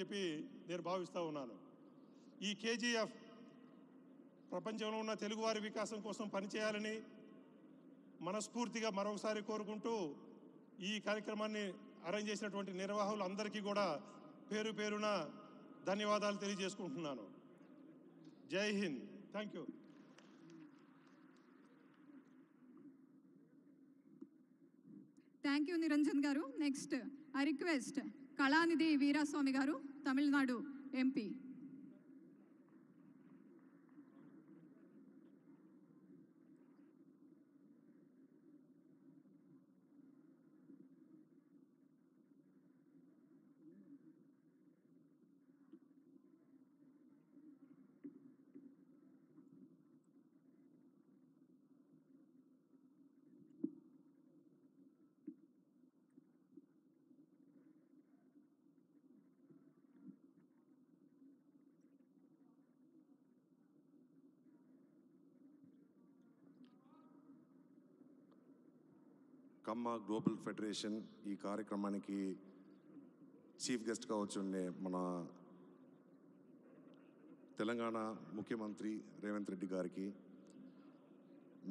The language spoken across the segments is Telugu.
చెప్పి నేను భావిస్తూ ఉన్నాను. ఈ కేజీఎఫ్ ప్రపంచంలో ఉన్న తెలుగువారి వికాసం కోసం పనిచేయాలని మనస్ఫూర్తిగా మరొకసారి కోరుకుంటూ ఈ కార్యక్రమాన్ని అరేంజ్ చేసినటువంటి నిర్వాహకులందరికీ కూడా పేరు పేరున ధన్యవాదాలు తెలియజేసుకుంటున్నాను. జై Hind. Thank you. Thank you Niranjan గారు. Next I request Kalanithi Veeraswamy గారు, తమిళనాడు ఎంపీ. కమ్మ గ్లోబల్ ఫెడరేషన్ ఈ కార్యక్రమానికి చీఫ్ గెస్ట్గా వచ్చి మన తెలంగాణ ముఖ్యమంత్రి రేవంత్ రెడ్డి గారికి,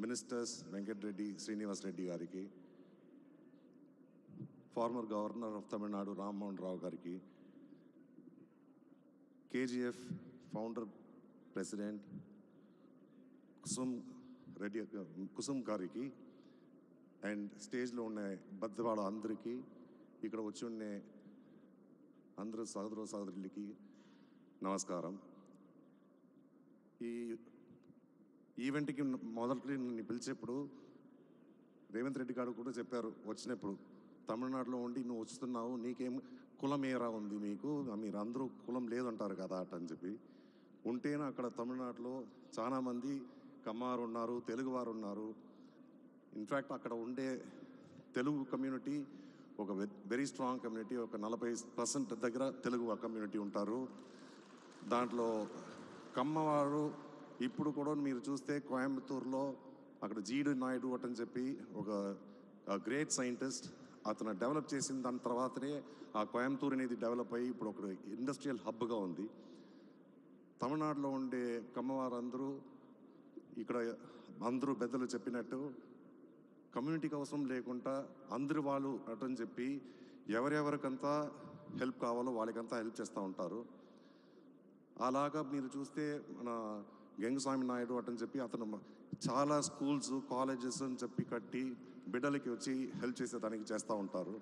మినిస్టర్స్ వెంకటరెడ్డి శ్రీనివాస్ రెడ్డి గారికి, former governor of Tamil Nadu Rammohan Rao గారికి, కేజీఎఫ్ ఫౌండర్ ప్రెసిడెంట్ కుసుమ్ గారికి అండ్ స్టేజ్లో ఉన్న బద్దవాళ్ళ అందరికీ, ఇక్కడ వచ్చి ఉండే అందరూ సహోదర సహోదరులకి నమస్కారం. ఈ ఈవెంట్కి మొదటి నన్ను పిలిచేప్పుడు రేవంత్ రెడ్డి గారు కూడా చెప్పారు, వచ్చినప్పుడు తమిళనాడులో ఉండి నువ్వు వస్తున్నావు, నీకేం కులం ఏరా ఉంది, మీకు మీరు అందరూ కులం లేదంటారు కదా అని చెప్పి. ఉంటేనే అక్కడ తమిళనాడులో చాలామంది కమ్మారు ఉన్నారు, తెలుగువారు ఉన్నారు. ఇన్ఫ్యాక్ట్ అక్కడ ఉండే తెలుగు కమ్యూనిటీ ఒక వెరీ స్ట్రాంగ్ కమ్యూనిటీ. ఒక 40% దగ్గర తెలుగు కమ్యూనిటీ ఉంటారు. దాంట్లో కమ్మవారు ఇప్పుడు కూడా మీరు చూస్తే కోయంబత్తూరులో అక్కడ జీడి నాయుడు అని చెప్పి ఒక గ్రేట్ సైంటిస్ట్, అతను డెవలప్ చేసిన దాని తర్వాతనే ఆ కోయంబత్తూరు అనేది డెవలప్ అయ్యి ఇప్పుడు ఒక ఇండస్ట్రియల్ హబ్గా ఉంది. తమిళనాడులో ఉండే కమ్మవారు అందరూ ఇక్కడ అందరూ పెద్దలు చెప్పినట్టు కమ్యూనిటీకి అవసరం లేకుండా అందరు వాళ్ళు అటని చెప్పి ఎవరెవరికంతా హెల్ప్ కావాలో వాళ్ళకంతా హెల్ప్ చేస్తూ ఉంటారు. అలాగా మీరు చూస్తే మన గంగస్వామి నాయుడు అటని చెప్పి అతను చాలా స్కూల్స్ కాలేజెస్ అని చెప్పి కట్టి బిడ్డలకి వచ్చి హెల్ప్ చేసేదానికి చేస్తూ ఉంటారు.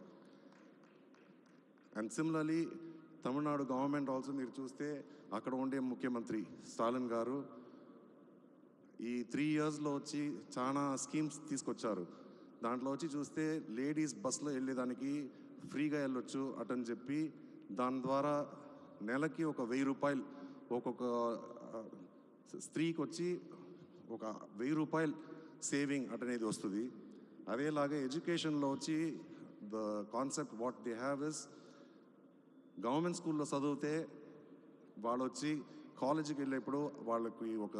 And similarly Tamil Nadu government also మీరు చూస్తే అక్కడ ఉండే ముఖ్యమంత్రి స్టాలిన్ గారు ఈ 3 yearsలో వచ్చి చాలా స్కీమ్స్ తీసుకొచ్చారు. దాంట్లో వచ్చి చూస్తే లేడీస్ బస్సులో వెళ్ళేదానికి ఫ్రీగా వెళ్ళొచ్చు అటని చెప్పి దాని ద్వారా నెలకి ఒక 1000 రూపాయలు ఒక్కొక్క స్త్రీకి వచ్చి ఒక 1000 రూపాయలు సేవింగ్ అటనేది వస్తుంది. అదేలాగా ఎడ్యుకేషన్లో వచ్చి the concept what they have is government స్కూల్లో చదివితే వాళ్ళు వచ్చి కాలేజీకి వెళ్ళేప్పుడు వాళ్ళకి ఒక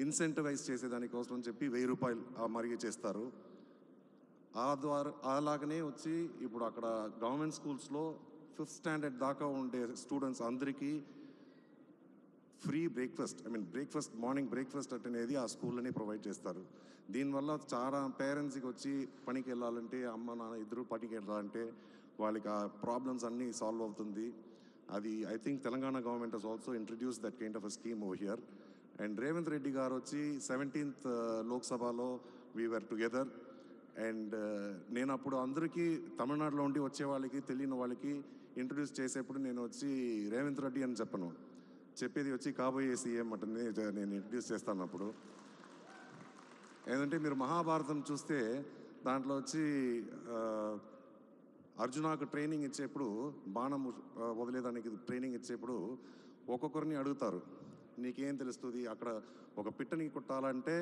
ఇన్సెంటివైజ్ చేసేదానికోసం అని చెప్పి 1000 రూపాయలు మరిగి చేస్తారు. ఆ ద్వారా అలాగనే వచ్చి ఇప్పుడు అక్కడ గవర్నమెంట్ స్కూల్స్లో 5th స్టాండర్డ్ దాకా ఉండే స్టూడెంట్స్ అందరికీ ఫ్రీ బ్రేక్ఫాస్ట్ మార్నింగ్ బ్రేక్ఫాస్ట్ అనేది ఆ స్కూల్లోనే ప్రొవైడ్ చేస్తారు. దీనివల్ల చాలా పేరెంట్స్కి వచ్చి పనికి వెళ్ళాలంటే అమ్మ నాన్న ఇద్దరు పనికి వెళ్ళాలంటే వాళ్ళకి ఆ ప్రాబ్లమ్స్ అన్నీ సాల్వ్ అవుతుంది. అది I think Telangana government has also introduce that kind of a scheme over here. And Revanth Reddy గారు వచ్చి 17th లోక్సభలో వీ వర్ టుగెదర్. అండ్ నేను అప్పుడు అందరికీ తమిళనాడులో ఉండి వచ్చే వాళ్ళకి తెలియని వాళ్ళకి ఇంట్రడ్యూస్ చేసేప్పుడు నేను వచ్చి రేవంత్ రెడ్డి అని చెప్పను, చెప్పేది వచ్చి కాబోయే సీఎం అంటే నేను ఇంట్రడ్యూస్ చేస్తాను. అప్పుడు ఏంటంటే మీరు మహాభారతం చూస్తే దాంట్లో వచ్చి అర్జునాకు ట్రైనింగ్ ఇచ్చేప్పుడు బాణం వదిలేదానికి ట్రైనింగ్ ఇచ్చేప్పుడు ఒక్కొక్కరిని అడుగుతారు, నీకేం తెలుస్తుంది, అక్కడ ఒక పిట్టని కొట్టాలంటే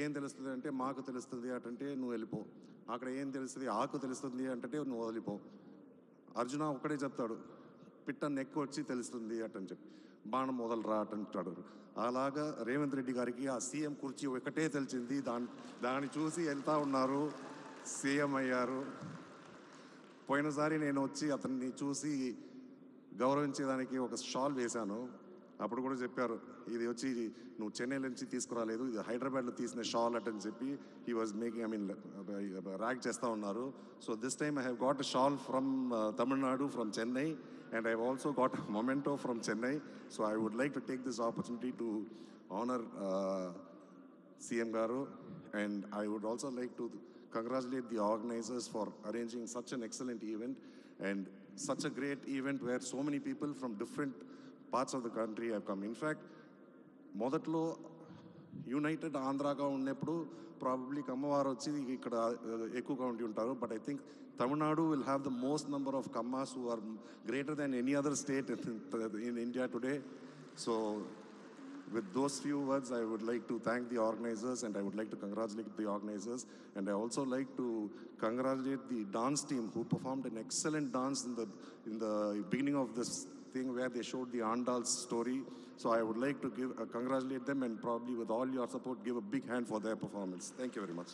ఏం తెలుస్తుంది అంటే మాకు తెలుస్తుంది అంటే నువ్వు వెళ్ళిపో, అక్కడ ఏం తెలుస్తుంది ఆకు తెలుస్తుంది అంటే నువ్వు వదిలిపో. అర్జున ఒక్కడే చెప్తాడు, పిట్ట నెక్కు వచ్చి తెలుస్తుంది అటని చెప్పి బాణం మొదలరా అంటాడు. అలాగా రేవంత్ రెడ్డి గారికి ఆ సీఎం కుర్చీ ఒకటే తెలిసింది, దాన్ని చూసి వెళ్తూ ఉన్నారు, సీఎం అయ్యారు. పోయినసారి నేను వచ్చి అతన్ని చూసి గౌరవించేదానికి ఒక షాల్ వేశాను. అప్పుడు కూడా చెప్పారు, ఇది వచ్చి నువ్వు చెన్నై నుంచి తీసుకురాలేదు, ఇది హైదరాబాద్లో తీసిన షాల్ అట్ అని చెప్పి హీ వాజ్ మేకింగ్ ర్యాక్ చేస్తూ ఉన్నారు. So this time I have got a shawl from Tamil Nadu, from Chennai, and I've also got a memento from Chennai. So I would like to take this opportunity to honor CM Garu, and I would also like to congratulate the organizers for arranging such an excellent event and such a great event where so many people from different parts of the country have come. In fact, మొదట్లో యునైటెడ్ ఆంధ్రాగా ఉన్నప్పుడు ప్రాబబ్లీ కమ్మవారు వచ్చి ఇక్కడ ఎక్కువగా ఉండి ఉంటారు. But I think Tamil Nadu will have the most number of Kammas who are greater than any other state in India today. So with those few words, I would like to thank the organizers, and I would like to congratulate the organizers, and I also like to congratulate the dance team who performed an excellent dance in the beginning of this thing where they showed the Andal's story. So I would like to congratulate them, and probably with all your support give a big hand for their performance. Thank you very much.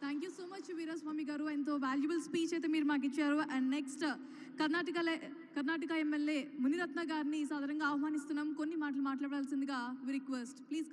Thank you so much Veeraswamy garu, ఎంతో వాల్యుబుల్ స్పీచ్ అయితే మీరు మాకు ఇచ్చారు. And next Karnataka MLA Munirathna గారిని సాధారణంగా ఆహ్వానిస్తున్నాం. కొన్ని మాటలు మాట్లాడాల్సిందిగా వి రిక్వెస్ట్, ప్లీజ్.